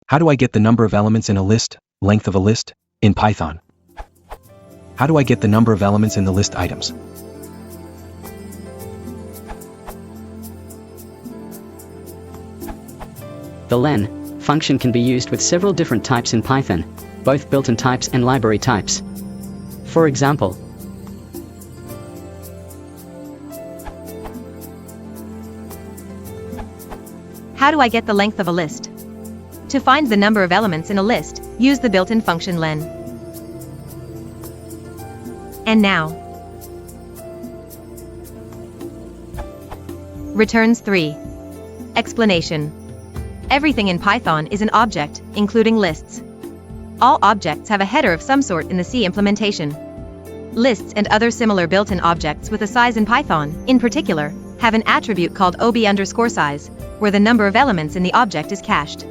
How do I get the number of elements in a list, length of a list, in Python? How do I get the number of elements in the list items? The len function can be used with several different types in Python, both built-in types and library types. For example, how do I get the length of a list? To find the number of elements in a list, use the built-in function len. And now, returns 3. Explanation. Everything in Python is an object, including lists. All objects have a header of some sort in the C implementation. Lists and other similar built-in objects with a size in Python, in particular, have an attribute called ob_size, where the number of elements in the object is cached.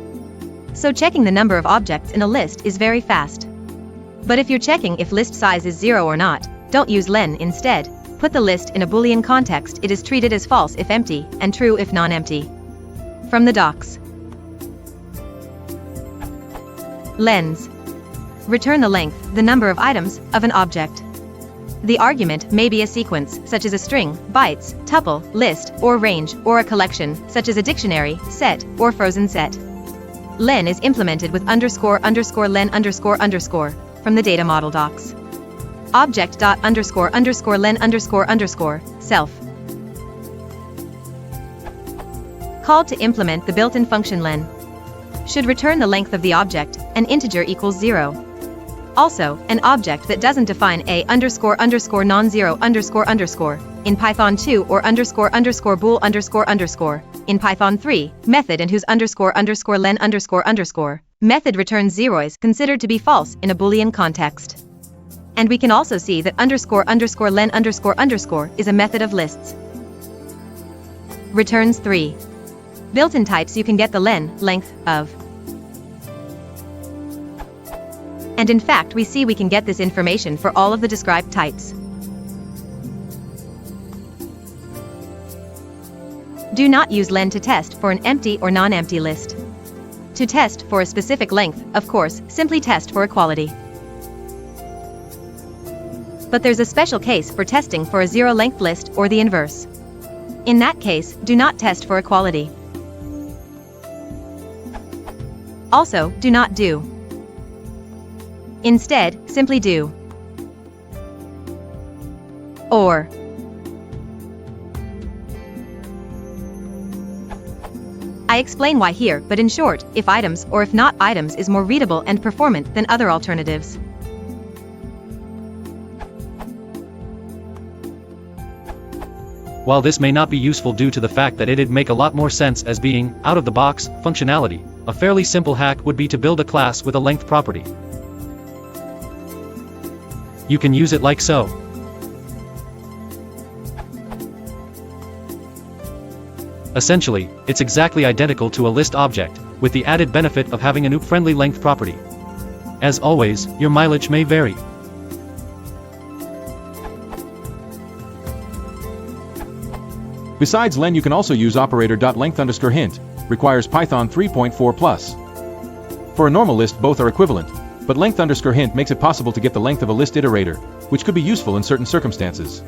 So checking the number of objects in a list is very fast. But if you're checking if list size is 0 or not, don't use len instead. Put the list in a Boolean context. It is treated as false if empty, and true if non-empty. From the docs. Lens. Return the length, the number of items, of an object. The argument may be a sequence, such as a string, bytes, tuple, list, or range, or a collection, such as a dictionary, set, or frozen set. Len is implemented with __len__, from the data model docs. Object.__len__, self. Called to implement the built-in function len. Should return the length of the object, an integer equals 0. Also, an object that doesn't define non-zero in Python 2 or bool in Python 3 method and whose __len__ method returns zeros considered to be false in a Boolean context. And we can also see that __len__ is a method of lists. Returns 3. Built-in types you can get the len, length, of. And in fact we see we can get this information for all of the described types. Do not use len to test for an empty or non-empty list. To test for a specific length, of course, simply test for equality. But there's a special case for testing for a zero-length list or the inverse. In that case, do not test for equality. Also, do not do. Instead, simply do. Or. I explain why here, but in short, if items or if not items is more readable and performant than other alternatives. While this may not be useful due to the fact that it'd make a lot more sense as being out-of-the-box functionality, a fairly simple hack would be to build a class with a length property. You can use it like so. Essentially, it's exactly identical to a list object, with the added benefit of having an OOP-friendly length property. As always, your mileage may vary. Besides len, you can also use operator.length_hint, requires Python 3.4+. For a normal list both are equivalent, but length_hint makes it possible to get the length of a list iterator, which could be useful in certain circumstances.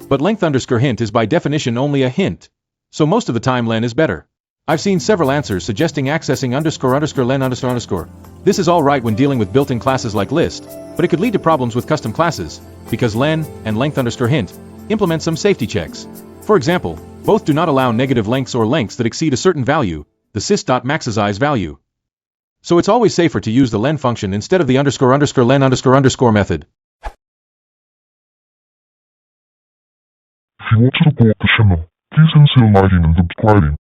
But length_hint is by definition only a hint, so most of the time len is better. I've seen several answers suggesting accessing __len__. This is all right when dealing with built-in classes like list, but it could lead to problems with custom classes, because len and length_hint implement some safety checks. For example, both do not allow negative lengths or lengths that exceed a certain value, the sys.maxsize value. So it's always safer to use the len function instead of the __len__ method. If you want to support the channel, please consider liking and subscribing.